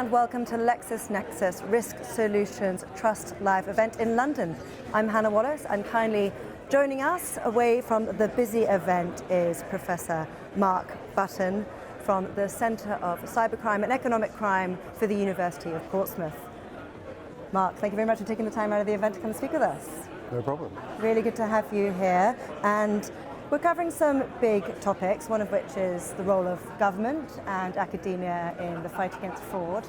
and welcome to LexisNexis Risk Solutions Trust live event in London. I'm Hannah Wallace, and kindly joining us away from the busy event is Professor Mark Button from the Centre of Cybercrime and Economic Crime for the University of Portsmouth. Mark, thank you very much for taking the time out of the event to come speak with us. No problem. Really good to have you here, and we're covering some big topics, one of which is the role of government and academia in the fight against fraud.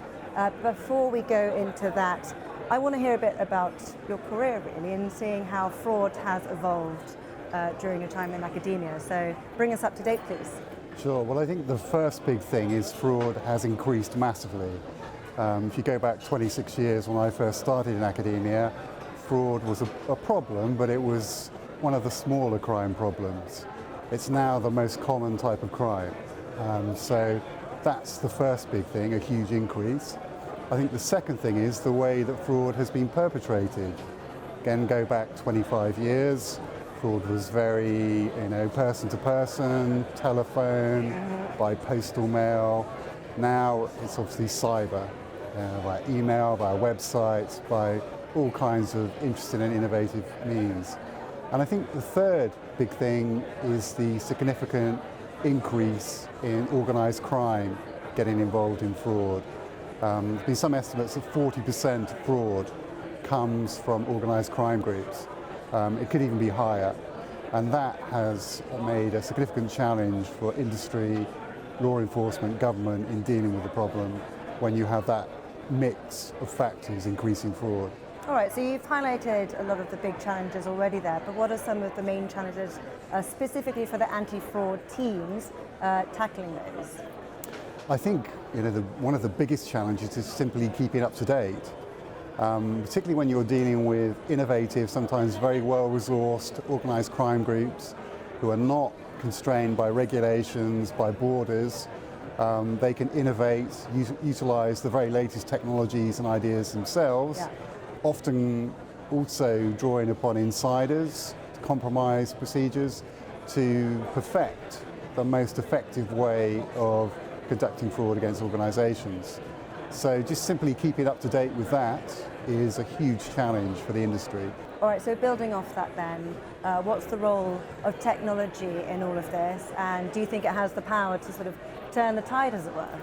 Before we go into that, I want to hear a bit about your career really, and seeing how fraud has evolved during your time in academia. So bring us up to date, please. Sure. Well, I think the first big thing is fraud has increased massively. If you go back 26 years when I first started in academia, fraud was a problem, but it was one of the smaller crime problems. It's now the most common type of crime. So that's the first big thing, a huge increase. I think the second thing is the way that fraud has been perpetrated. Again, go back 25 years, fraud was very, person to person, telephone, by postal mail. Now it's obviously cyber, by email, by websites, by all kinds of interesting and innovative means. And I think the third big thing is the significant increase in organised crime getting involved in fraud. There's been some estimates that 40% of fraud comes from organised crime groups. It could even be higher. And that has made a significant challenge for industry, law enforcement, government in dealing with the problem when you have that mix of factors increasing fraud. All right, so you've highlighted a lot of the big challenges already there, but what are some of the main challenges specifically for the anti-fraud teams tackling those? I think one of the biggest challenges is simply keeping up to date, particularly when you're dealing with innovative, sometimes very well-resourced organised crime groups who are not constrained by regulations, by borders. They can innovate, utilise the very latest technologies and ideas themselves. Yeah. Often also drawing upon insiders, compromise procedures to perfect the most effective way of conducting fraud against organisations. So just simply keeping up to date with that is a huge challenge for the industry. All right, so building off that then, what's the role of technology in all of this, and do you think it has the power to sort of turn the tide, as it were?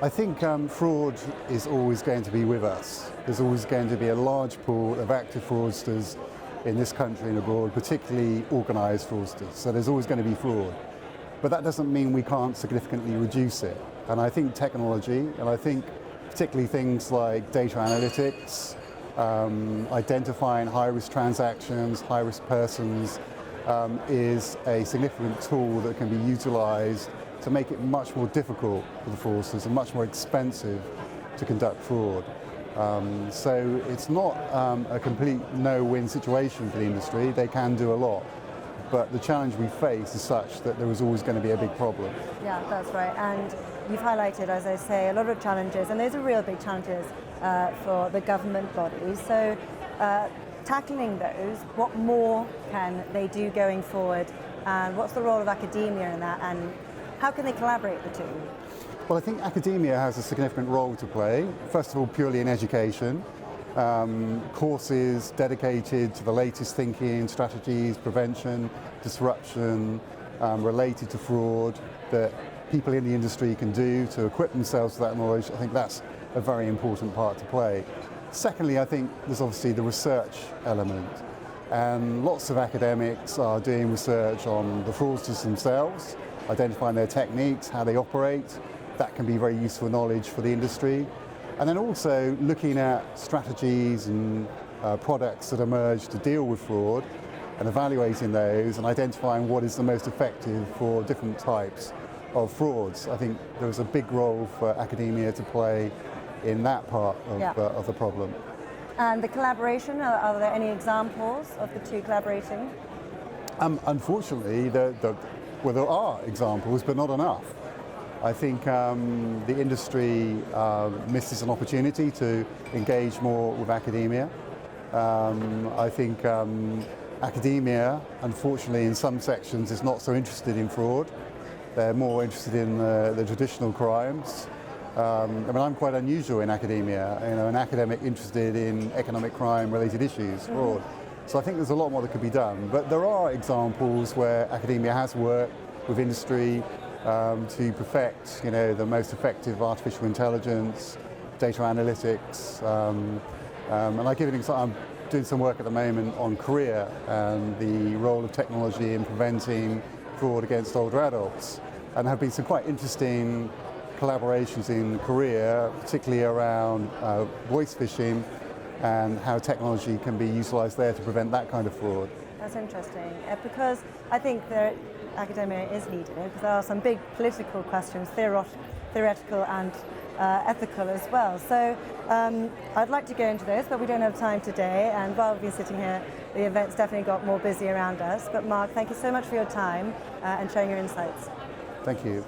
I think fraud is always going to be with us. There's always going to be a large pool of active fraudsters in this country and abroad, particularly organised fraudsters. So there's always going to be fraud. But that doesn't mean we can't significantly reduce it. And I think technology, and I think particularly things like data analytics, identifying high-risk transactions, high-risk persons, is a significant tool that can be utilised to make it much more difficult for the fraudsters and much more expensive to conduct fraud. So it's not a complete no-win situation for the industry. They can do a lot. But the challenge we face is such that there is always going to be a big problem. Yeah, that's right. And you've highlighted, as I say, a lot of challenges, and those are real big challenges for the government bodies. So tackling those, what more can they do going forward? And what's the role of academia in that? And how can they collaborate, the two? Well, I think academia has a significant role to play. First of all, purely in education. Courses dedicated to the latest thinking, strategies, prevention, disruption, related to fraud that people in the industry can do to equip themselves with that knowledge. I think that's a very important part to play. Secondly, I think there's obviously the research element. And lots of academics are doing research on the fraudsters themselves, identifying their techniques, how they operate. That can be very useful knowledge for the industry. And then also looking at strategies and products that emerge to deal with fraud and evaluating those and identifying what is the most effective for different types of frauds. I think there is a big role for academia to play in that part of the problem. And the collaboration, are there any examples of the two collaborating? Unfortunately, there are examples, but not enough. I think the industry misses an opportunity to engage more with academia. I think academia, unfortunately, in some sections is not so interested in fraud. They're more interested in the traditional crimes. I'm quite unusual in academia, an academic interested in economic crime related issues, fraud. So I think there's a lot more that could be done. But there are examples where academia has worked with industry to perfect, the most effective artificial intelligence, data analytics. And I give an example. I'm doing some work at the moment on Korea and the role of technology in preventing fraud against older adults. And there have been some quite interesting collaborations in Korea, particularly around voice phishing and how technology can be utilized there to prevent that kind of fraud. That's interesting, because I think that academia is needed, because there are some big political questions, theoretical and ethical as well. So I'd like to go into those, but we don't have time today, and while we've been sitting here, the event's definitely got more busy around us. But Mark, thank you so much for your time and sharing your insights. Thank you.